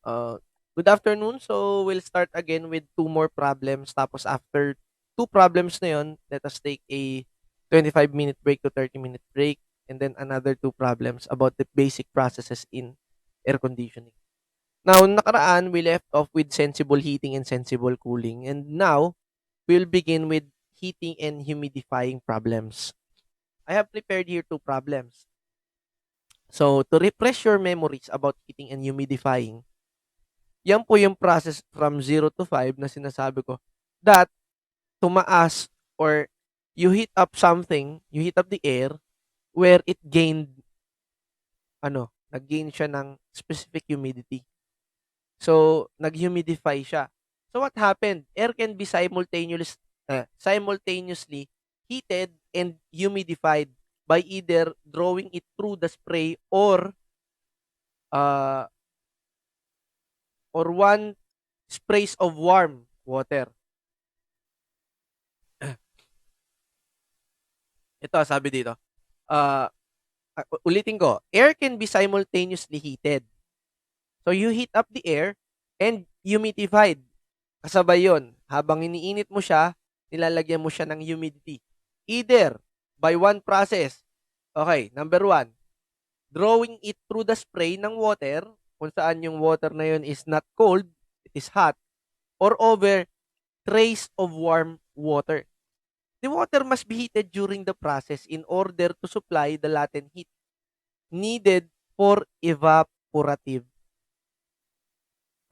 Uh, Good afternoon. So, we'll start again with two more problems. Tapos after two problems na yun, let us take a 25-minute break to 30-minute break. And then another two problems about the basic processes in air conditioning. Now, nakaraan, we left off with sensible heating and sensible cooling. And now, we'll begin with heating and humidifying problems. I have prepared here two problems. So, to refresh your memories about heating and humidifying, yan po yung process from 0 to 5 na sinasabi ko that tumaas or you heat up something, you heat up the air where it gained nag-gain siya ng specific humidity. So, nag-humidify siya. So, what happened? Air can be simultaneously heated and humidified by either drawing it through the spray uh, or one sprays of warm water. Ito, sabi dito. Uh, Ulitin ko, air can be simultaneously heated. So, you heat up the air and humidified. Kasabay yun. Habang iniinit mo siya, nilalagyan mo siya ng humidity. Either by one process. Okay, number one, drawing it through the spray ng water, kung saan yung water na yun is not cold, it is hot, or over trays of warm water. The water must be heated during the process in order to supply the latent heat needed for evaporative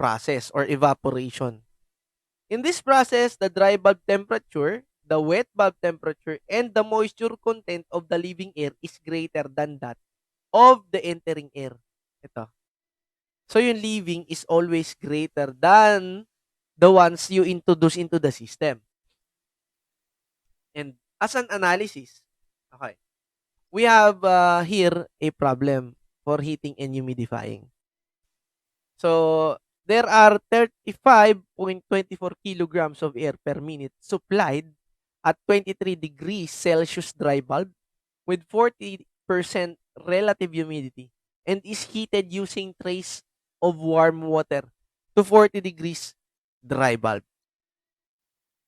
process or evaporation. In this process, the dry bulb temperature, the wet bulb temperature, and the moisture content of the leaving air is greater than that of the entering air. Ito. So, yung leaving is always greater than the ones you introduce into the system. And as an analysis, okay, we have here a problem for heating and humidifying. So, there are 35.24 kilograms of air per minute supplied at 23 degrees Celsius dry bulb with 40% relative humidity and is heated using trays of warm water to 40 degrees dry bulb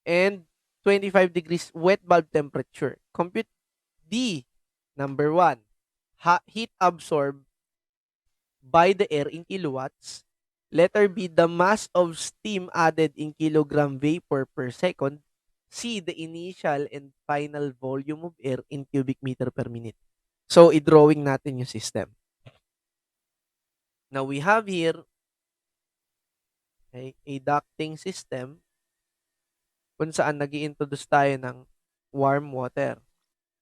and 25 degrees wet bulb temperature. Compute D, number 1, heat absorbed by the air in kilowatts. Letter B, the mass of steam added in kilogram vapor per second. C, the initial and final volume of air in cubic meter per minute. So, i-drawing natin yung system. Now, we have here a ducting system kung saan nag-i-introduce tayo ng warm water.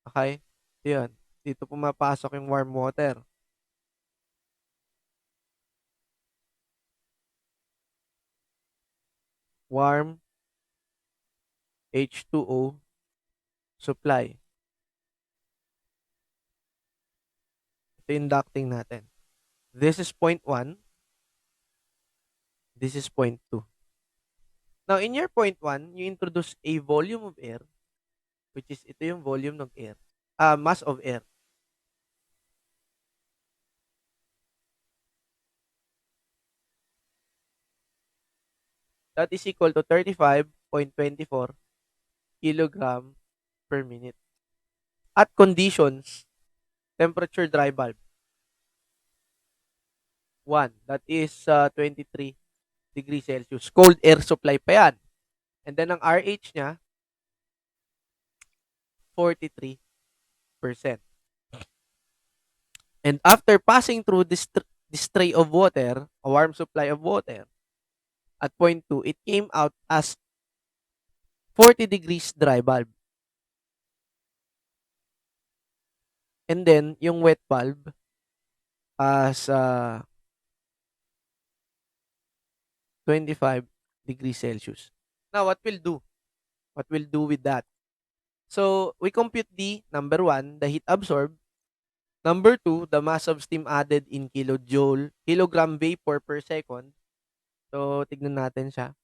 Okay? Yun. Dito pumapasok yung warm water. Warm H2O supply. Ito yung ducting natin. This is point 1. This is point 2. Now, in your point 1, you introduce a volume of air, which is ito yung volume ng air, mass of air. That is equal to 35.24 kilogram per minute. At conditions, temperature dry bulb, 1. That is 23 degrees Celsius. Cold air supply pa yan. And then, ang RH niya, 43%. And after passing through this tray of water, a warm supply of water, at point 2, it came out as 40 degrees dry bulb. And then, yung wet bulb as 25 degrees Celsius. Now, what we'll do? What we'll do with that? So, we compute the number 1, the heat absorbed. Number 2, the mass of steam added in kilogram vapor per second. So, tignan natin siya.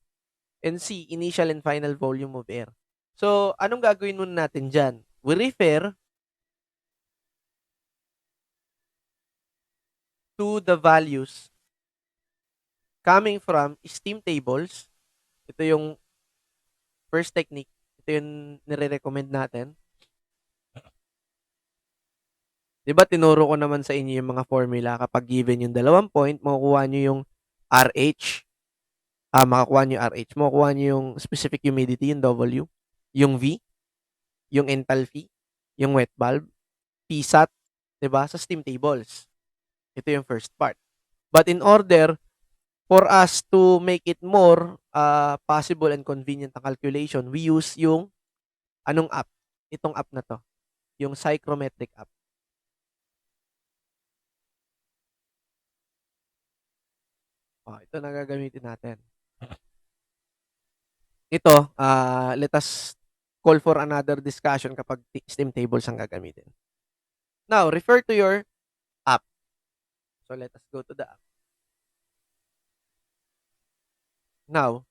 And C, initial and final volume of air. So, anong gagawin muna natin dyan? We refer to the values coming from steam tables. Ito yung first technique. Ito yung nire-recommend natin. 'Di ba tinuro ko naman sa inyo yung mga formula kapag given yung 2 point, makukuha nyo yung RH, makakuha nyo yung RH, makukuha nyo yung specific humidity, yung W, yung V, yung enthalpy, yung wet bulb, PSAT, 'di ba, sa steam tables. Ito yung first part. But in order for us to make it more possible and convenient ang calculation, we use yung anong app? Itong app na 'to, yung psychrometric app. Ito na gagamitin natin. Ito, let us call for another discussion kapag steam tables ang gagamitin. Now, refer to your app. So, let us go to the app. Now,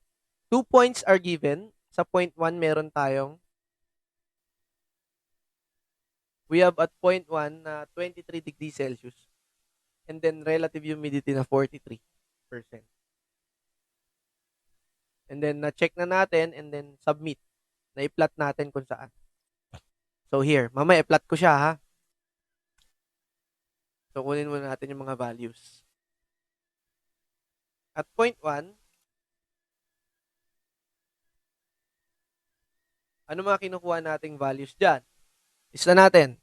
2 points are given. Sa point 1, meron tayong we have at point 1 na 23 degrees Celsius and then relative humidity na 43%. And then, na-check na natin and then submit. Na-i-plot natin kung saan. So, here. Mamaya, i-plot ko siya, ha? So, kunin muna natin yung mga values. At point 1, ano mga kinukuha nating values dyan? Isa natin.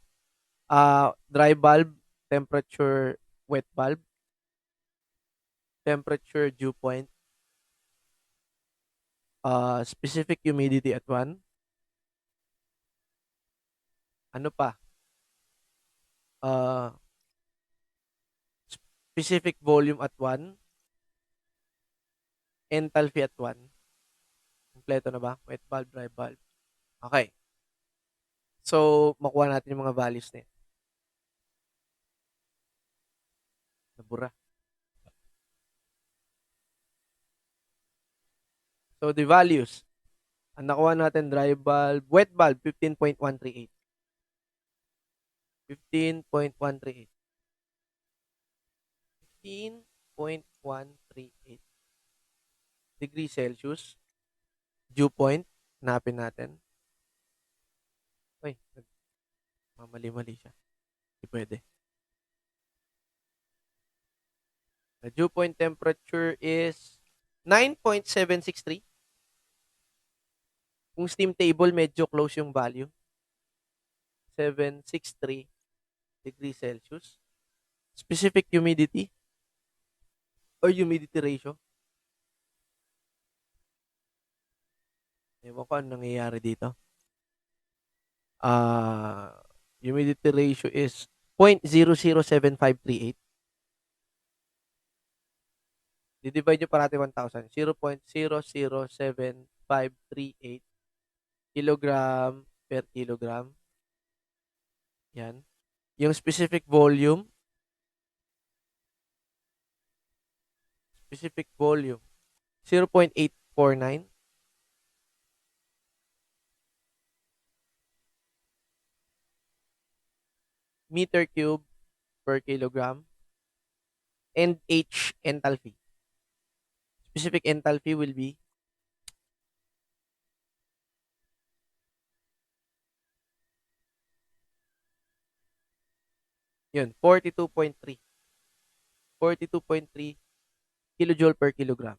Dry bulb, temperature, wet bulb, temperature, dew point, specific humidity at 1. Ano pa? Specific volume at 1. Enthalpy at 1. Kompleto na ba? Wet bulb, dry bulb. Okay. So, makuha natin yung mga values na yun. Nabura. So, the values. Ang nakuha natin, dry bulb, wet bulb, 15.138. 15.138. 15.138 degrees Celsius. Dew point, hanapin natin. Uy, mamali-mali siya. Hindi pwede. The dew point temperature is 9.763. Kung steam table, medyo close yung value. 763 degrees Celsius. Specific humidity or humidity ratio. Ewan ko ano nangyayari dito. Humidity ratio is 0.007538. Di-divide nyo parati 1,000. 0.00758 kilogram per kilogram. Yan. Yung specific volume. Specific volume. 0.849. Meter cube per kilogram. And H enthalpy. Specific enthalpy will be yun, 42.3. 42.3 kilojoule per kilogram.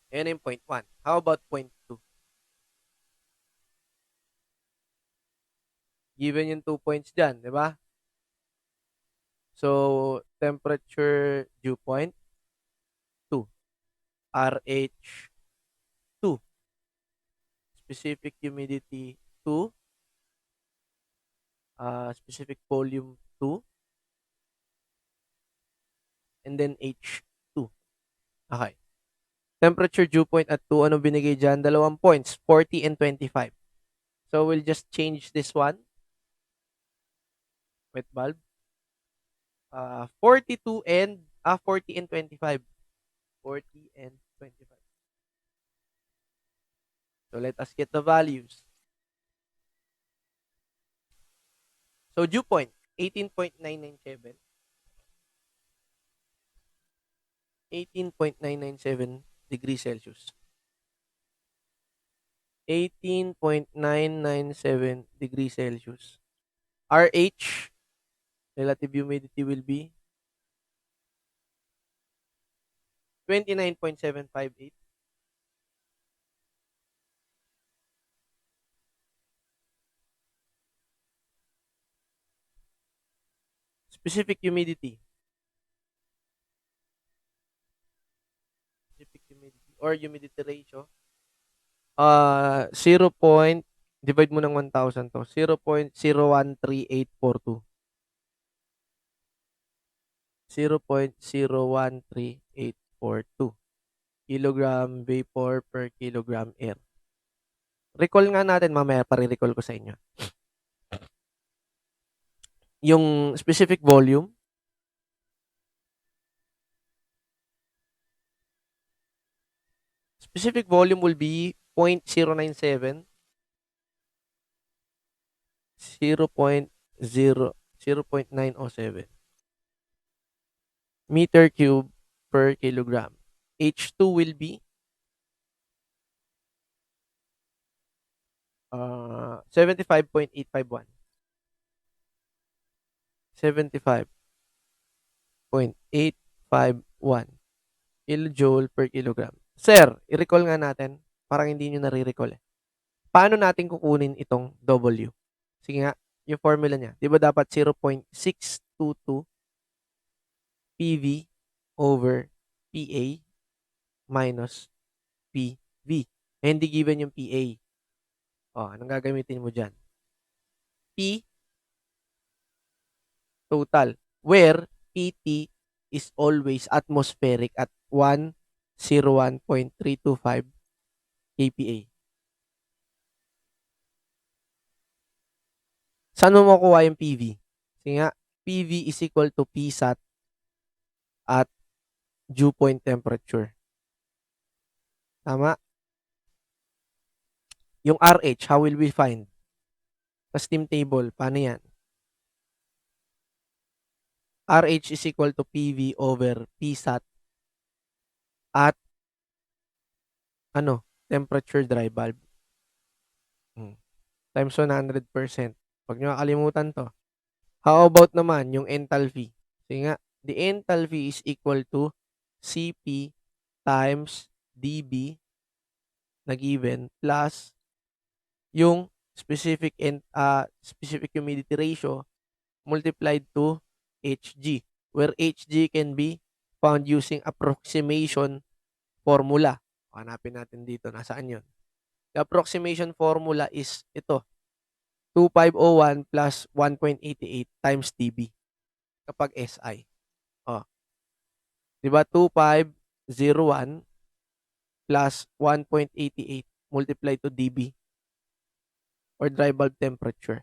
Ayan yung point 1. How about point 2? Given yung 2 points dyan, di ba? So, temperature dew point, 2. RH, 2. Specific humidity, 2. Specific volume, 2. And then H, 2. Okay. Temperature dew point at 2, ano binigay dyan? 2 points, 40 and 25. So, we'll just change this one. Wet bulb. 42 and 40 and 25. 40 and 25. So let us get the values. So, dew point, 18.997. 18.997 degrees Celsius. 18.997 degrees Celsius. RH, relative humidity will be 29.758. Specific humidity. Specific humidity or humidity ratio. 0. Divide mo ng 1,000 to. 0.013842. 0.013842 kilogram vapor per kilogram air. Recall nga natin, mamaya pare-recall ko sa inyo. Yung specific volume will be 0.097, 0.907 meter cube per kilogram. H2 will be 75.851. 75.851 kilojoule per kilogram. Sir, i-recall nga natin. Parang hindi nyo nare-recall eh. Paano natin kukunin itong W? Sige nga, yung formula niya. Di ba dapat 0.622 PV over PA minus PV. Eh, hindi given yung PA. Anong gagamitin mo dyan? P total. Where PT is always atmospheric at 101.325 kPa. Saan mo makuha yung PV? Sige nga, PV is equal to Psat at dew point temperature. Tama? Yung RH, how will we find? Sa steam table, paano yan? RH is equal to PV over Psat at temperature dry bulb. Times 100%. Huwag nyo kakalimutan to. How about naman yung enthalpy? Sige nga, the enthalpy is equal to Cp times dB na given plus yung specific humidity ratio multiplied to Hg, where Hg can be found using approximation formula. Hanapin natin dito, nasaan yun? The approximation formula is ito, 2501 plus 1.88 times dB kapag SI. Diba 2501 plus 1.88 multiplied to dB or dry bulb temperature.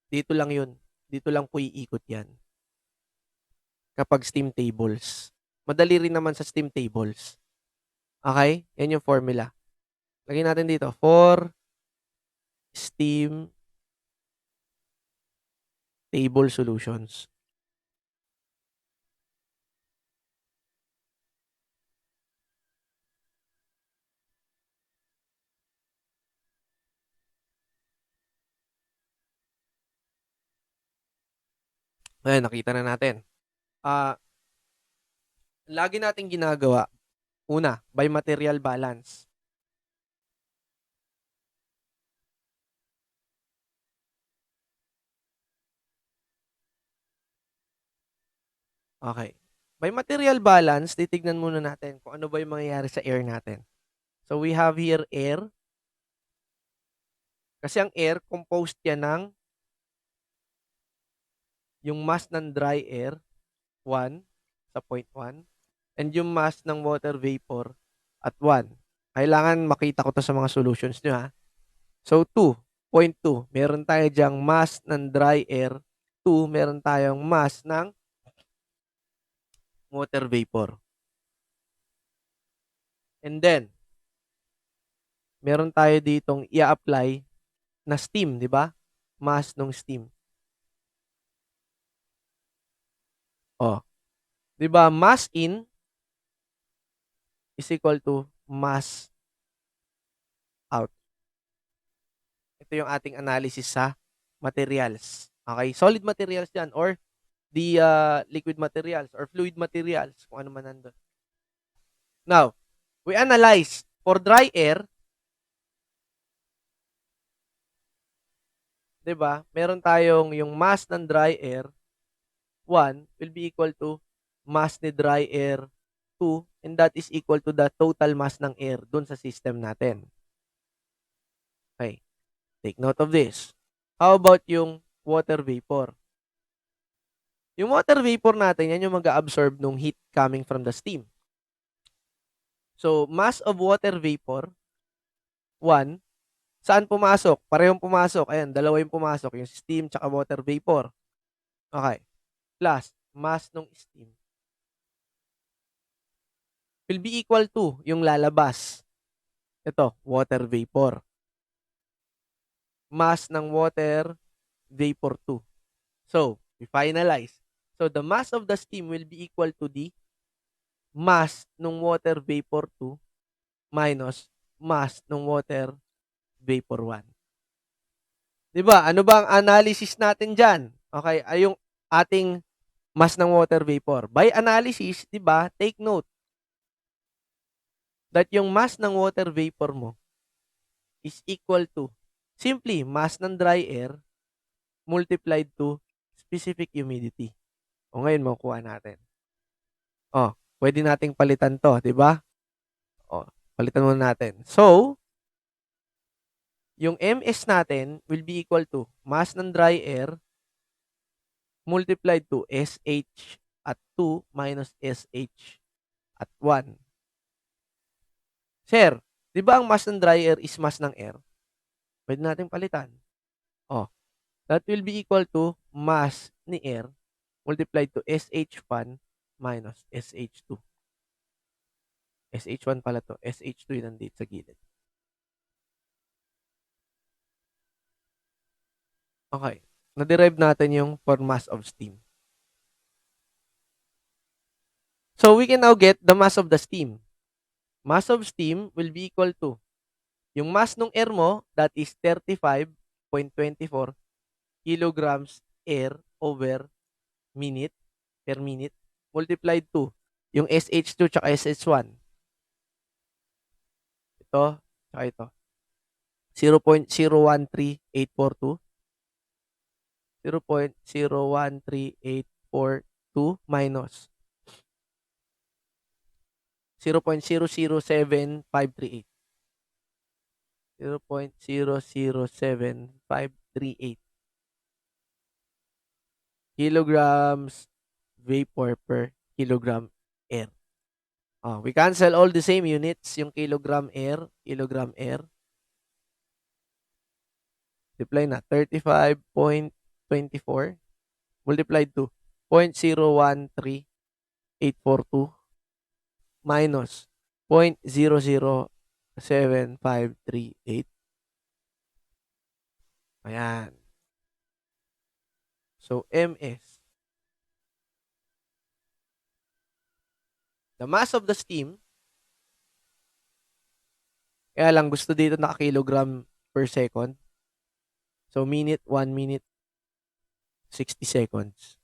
Dito lang yun. Dito lang po iikot yan. Kapag steam tables. Madali rin naman sa steam tables. Okay? Yan yung formula. Lagyan natin dito. For steam table solutions. Ayan, nakita na natin. Lagi nating ginagawa. Una, by material balance. Okay. By material balance, titignan muna natin kung ano ba yung mangyayari sa air natin. So, we have here air. Kasi ang air, composed yan ng yung mass ng dry air, 1 sa point 1, and yung mass ng water vapor at 1. Kailangan makita ko to sa mga solutions nyo ha. So, 2.2. Meron tayo dyang mass ng dry air. 2, meron tayong mass ng water vapor. And then, meron tayo ditong i-apply na steam, di ba? Mass ng steam. Oh, 'di ba mass in is equal to mass out. Ito yung ating analysis sa materials. Okay? Solid materials 'yan or the liquid materials or fluid materials kung ano man nandun. Now, we analyze for dry air, 'di ba? Meron tayong yung mass ng dry air 1 will be equal to mass ni dry air 2 and that is equal to the total mass ng air dun sa system natin. Okay, take note of this. How about yung water vapor? Yung water vapor natin, yan yung mag-a-absorb ng heat coming from the steam. So, mass of water vapor, 1. Saan pumasok? Parehong pumasok. Ayan, dalawa yung pumasok. Yung steam tsaka water vapor. Okay. Plus, mass ng steam will be equal to yung lalabas. Ito, water vapor. Mass ng water vapor 2. So, we finalize. So, the mass of the steam will be equal to the mass ng water vapor 2 minus mass ng water vapor 1. 'Di ba? Ano ba ang analysis natin diyan? Okay, ay yung ating mass ng water vapor. By analysis, 'di ba? Take note that yung mass ng water vapor mo is equal to simply mass ng dry air multiplied to specific humidity. O ngayon makukuha natin. Oh, pwede nating palitan 'to, 'di ba? Oh, palitan muna natin. So, yung MS natin will be equal to mass ng dry air multiplied to SH at 2 minus SH at 1. Sir, 'di ba ang mass ng dry air is mass ng air? Pwede nating palitan. Oh, that will be equal to mass ni air multiplied to SH1 minus SH2. SH1 pala 'to, SH2 yun nandito sa gilid. Okay, na-derive natin yung for mass of steam. So, we can now get the mass of the steam. Mass of steam will be equal to yung mass ng air mo, that is 35.24 kilograms air over minute, per minute, multiplied to yung SH2 tsaka SH1. Ito, tsaka ito. 0.013842. 0.013842 minus 0.007538. 0.007538 kilograms vapor per kilogram air. We cancel all the same units, yung kilogram air, multiply na 35.24 multiplied to 0.013842 minus 0.007538. Ayan. So, MS. The mass of the steam, kaya lang gusto dito naka-kilogram per second. So, minute, 1 minute, 60 seconds.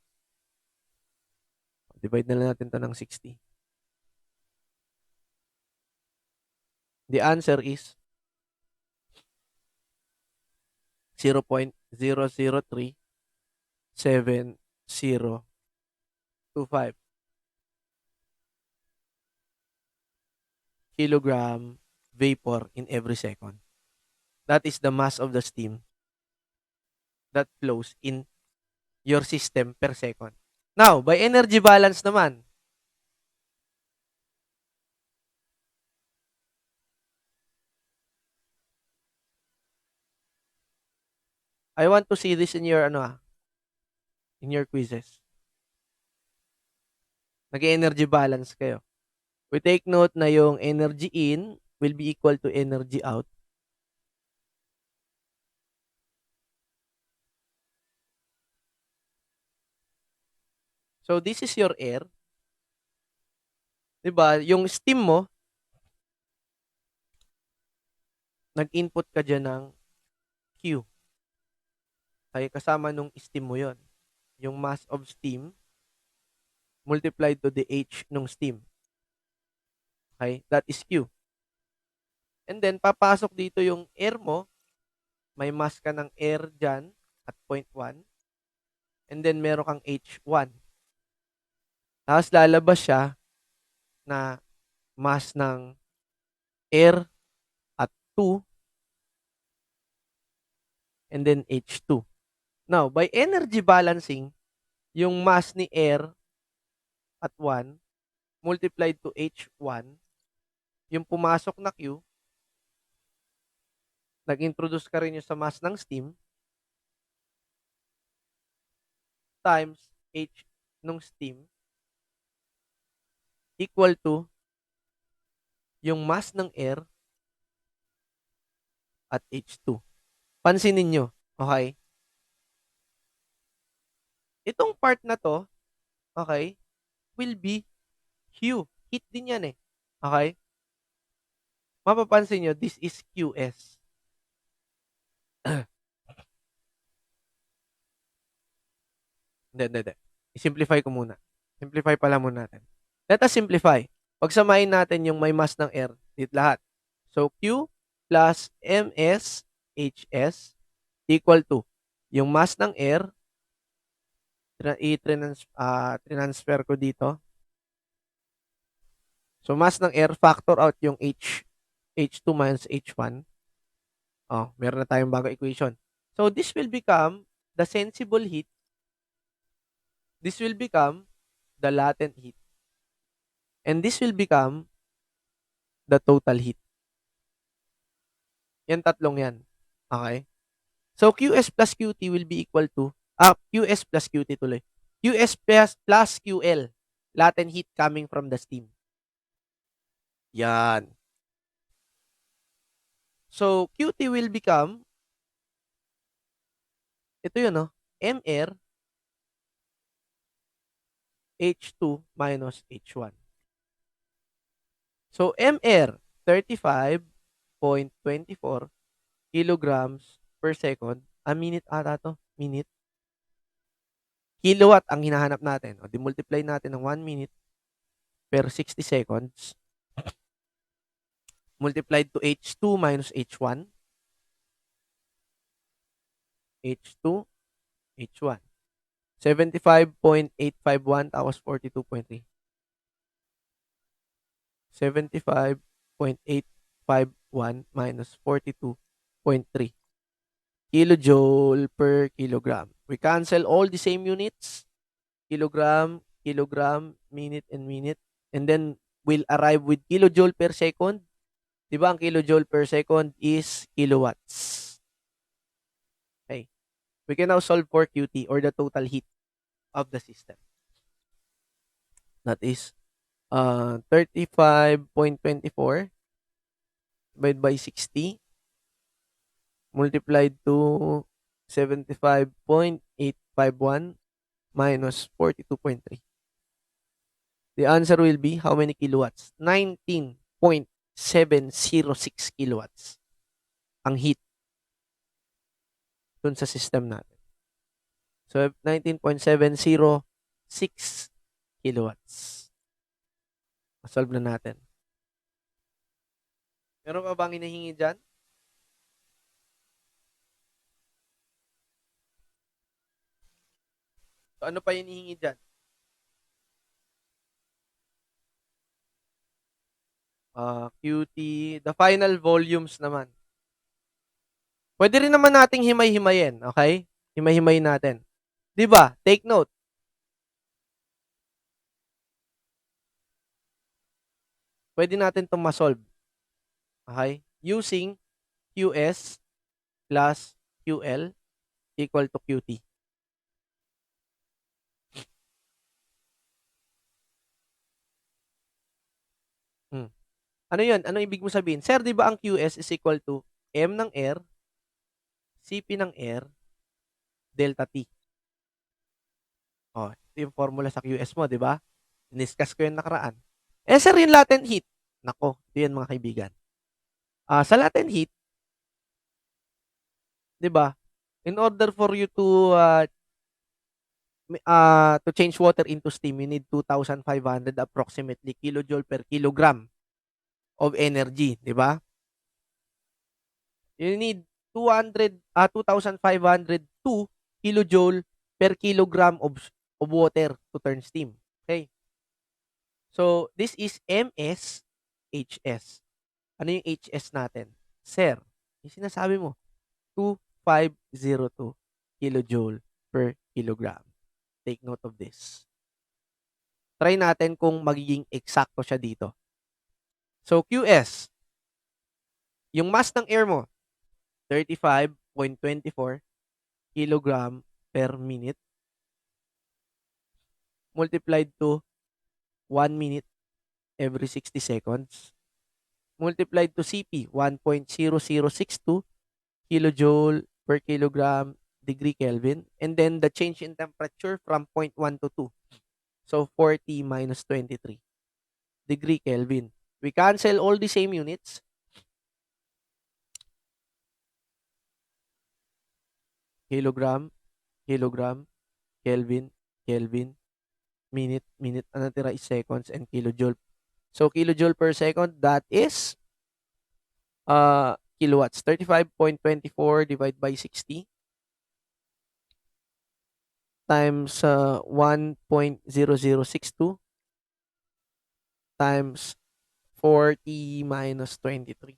Divide na lang natin to ng 60. The answer is 0.0037025 kilogram vapor in every second. That is the mass of the steam that flows in your system per second. Now, by energy balance naman, I want to see this in your in your quizzes. Nag-energy balance kayo. We take note na yung energy in will be equal to energy out. So, this is your air. 'Di ba, yung steam mo, nag-input ka diyan ng Q. Kaya kasama nung steam mo yon, yung mass of steam multiplied to the H nung steam. Okay? That is Q. And then, papasok dito yung air mo. May mass ka ng air dyan at point 1. And then, meron kang H1. Tapos, lalabas siya na mass ng air at 2 and then H2. Now, by energy balancing, yung mass ni air at 1 multiplied to H1, yung pumasok na Q, nag-introduce ka rin yung sa mass ng steam times H nung steam equal to yung mass ng air at H2. Pansinin nyo, okay? Itong part na to, okay, will be Q. Heat din yan eh. Okay? Mapapansin nyo, this is QS. Hindi. I-simplify ko muna. Simplify pala muna natin. Let us simplify. Pagsamahin natin yung may mass ng air, dito lahat. So, Q plus MS HS equal to yung mass ng air, i-transfer ko dito. So, mass ng air, factor out yung H2 minus H1. Oh, meron na tayong bagong equation. So, this will become the sensible heat. This will become the latent heat. And this will become the total heat. Yan tatlong yan. Okay? So, QS plus QT will be equal to, QS plus QT tuloy. QS plus QL, latent heat coming from the steam. Yan. So, QT will become, ito yun, no? MR H2 minus H1. So, MR, 35.24 kilograms per second. Minute ata to. Minute. Kilowatt ang hinahanap natin. O, di-multiply natin ng 1 minute per 60 seconds. Multiplied to H2 minus H1. H2, H1. 75.851 tapos 42.3. 75.851 minus 42.3 kilojoule per kilogram. We cancel all the same units, kilogram, minute, and minute. And then, we'll arrive with kilojoule per second. Diba ang kilojoule per second is kilowatts. Okay. We can now solve for QT or the total heat of the system. That is 35.24 divided by 60 multiplied to 75.851 minus 42.3. The answer will be how many kilowatts? 19.706 kilowatts ang heat dun sa system natin. So, 19.706 kilowatts. Solve na natin. Meron ka bang hinihingi dyan? So, ano pa hinihingi dyan? QT. The final volumes naman. Pwede rin naman nating himay-himayin. Okay? Himay-himayin natin. Diba? Take note. Pwede natin itong masolve. Okay? Using QS plus QL equal to QT. Ano yun? Ano ibig mo sabihin? Sir, di ba ang QS is equal to M ng air, CP ng air, delta T. Oh, Ito yung formula sa QS mo, di ba? Diniscuss ko yung nakaraan. Sir, yung latent heat. Nako, ito yan mga kaibigan. Sa latent heat, di ba? In order for you to change water into steam, you need 2,500 approximately kilojoule per kilogram of energy, di ba? You need 2,502 kilojoule per kilogram of water to turn steam. Okay? So, this is MS, HS. Ano yung HS natin? Sir, yung sinasabi mo, 2,502 kilojoule per kilogram. Take note of this. Try natin kung magiging eksakto siya dito. So, QS, yung mass ng air mo, 35.24 kilogram per minute multiplied to 1 minute every 60 seconds multiplied to CP, 1.0062 kilojoule per kilogram degree Kelvin. And then the change in temperature from 0.1 to 2. So, 40 minus 23 degree Kelvin. We cancel all the same units. Kilogram, kilogram, Kelvin, Kelvin, minute, minute. Ang natira is seconds and kilojoule. So, kilojoule per second, that is kilowatts. 35.24 divided by 60 times 1.0062 times 40 minus 23.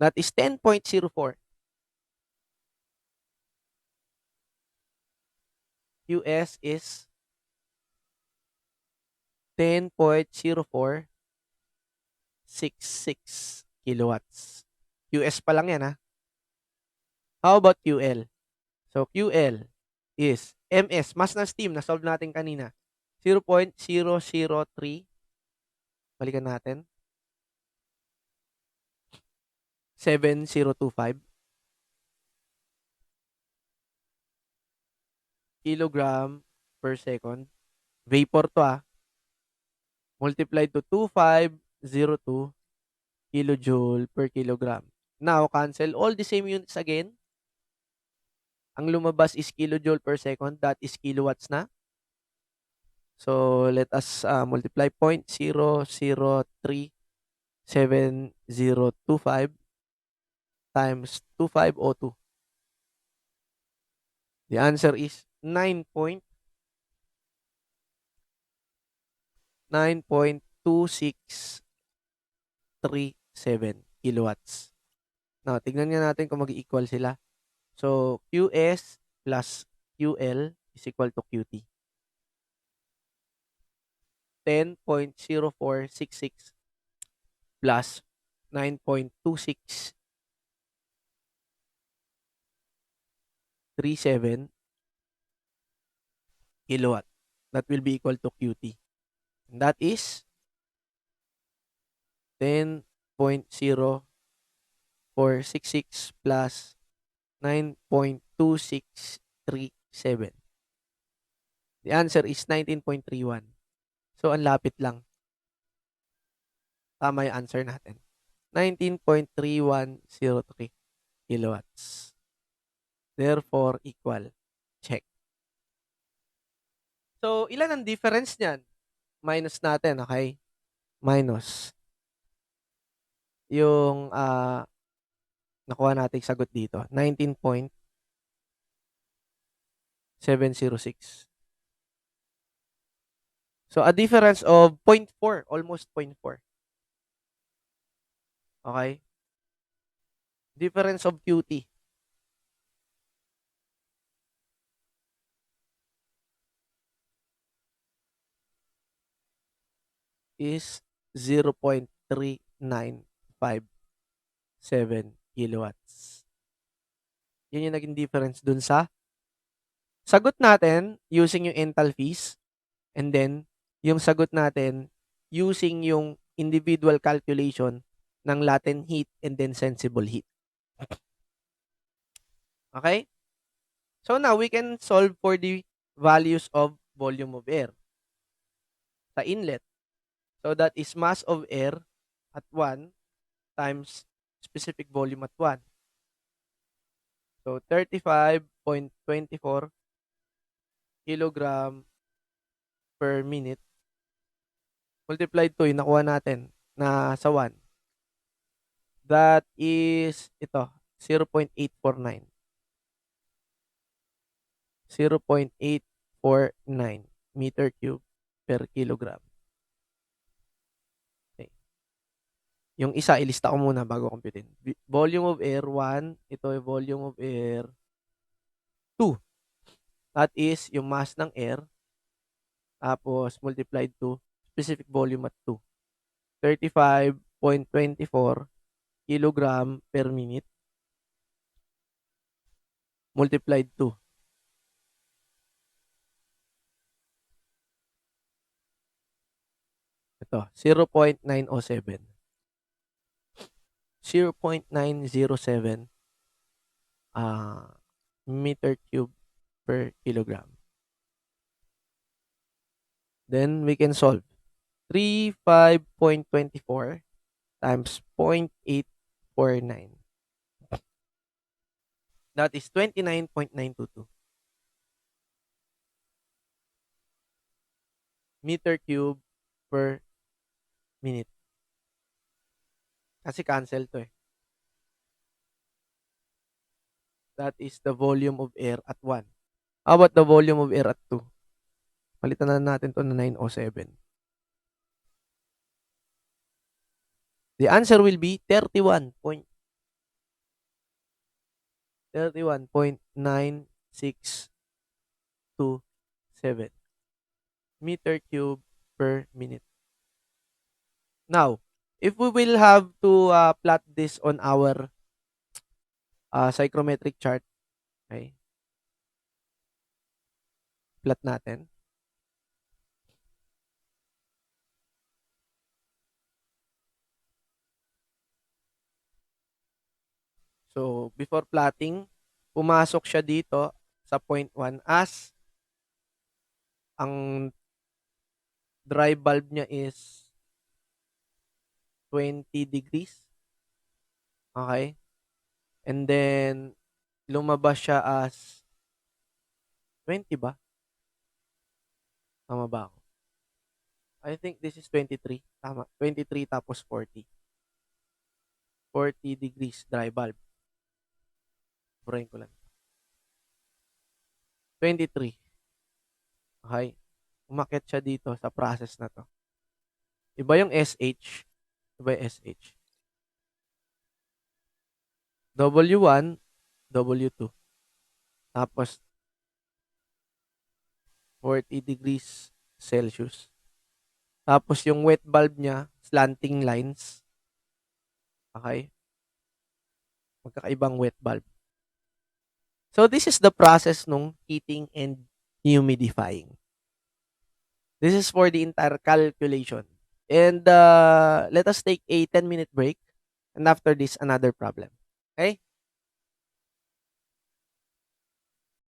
That is 10.04. US is 10.0466 kilowatts. US pa lang yan, ha? How about QL? So, QL is MS, mass ng steam, na-solve natin kanina. 0.003, balikan natin. 7025 kilogram per second. Vapor to, multiplied to 2502 kilojoule per kilogram. Now, cancel all the same units again. Ang lumabas is kilojoule per second. That is kilowatts na. So, let us multiply 0.0037025 times 2502. The answer is 9.2637 kilowatts. Now, tignan nga natin kung mag-equal sila. So, QS plus QL is equal to QT. 10.0466 plus 9.2637 kilowatt. That will be equal to QT. And that is 10.0466 plus 9.2637. The answer is 19.31. So, ang lapit lang. Tama yung answer natin. 19.3103 kilowatts. Therefore, equal. Check. So, ilan ang difference niyan? Minus natin, okay? Minus. Yung nakuha nating sagot dito. 19.706. So, a difference of 0.4. Almost 0.4. Okay? Difference of QT. Is 0.3957 kilowatts. Yun yung naging difference dun sa sagot natin using yung enthalpies, and then yung sagot natin using yung individual calculation ng latent heat and then sensible heat. Okay? So now we can solve for the values of volume of air sa inlet. So that is mass of air at 1 times specific volume at 1. So 35.24 kilogram per minute multiplied to yung nakuha natin na sa 1. That is ito, 0.849. 0.849 meter cube per kilogram. Okay. Yung isa, ilista ko muna bago computein. Volume of air, 1. Ito ay volume of air, 2. That is yung mass ng air. Tapos, multiplied to specific volume at 2. 35.24 kilogram per minute. Multiplied to. Ito, 0.907. 0.907 meter cube per kilogram. Then we can solve 35.24 times 0.849. That is 29.922 meter cube per minute. Kasi cancel to eh. That is the volume of air at 1. How about the volume of air at 2? Palitan na natin to na 907. The answer will be 31.9627 meter cube per minute. Now, if we will have to plot this on our psychrometric chart, okay? Plot natin. So, before plotting, pumasok siya dito sa point 1 as ang dry bulb niya is 20 degrees. Okay? And then, lumabas siya as 20 ba? Tama ba ako? I think this is 23. Tama. 23 tapos 40. 40 degrees dry bulb. Burahin ko lang. 23. Okay? Umakyat siya dito sa process na to. Iba yung SH. Iba yung SH. W1, W2. Tapos, 40 degrees Celsius. Tapos, yung wet bulb niya, slanting lines. Okay? Magkakaibang wet bulb. So, this is the process nung heating and humidifying. This is for the entire calculation. And let us take a 10-minute break. And after this, another problem. Okay?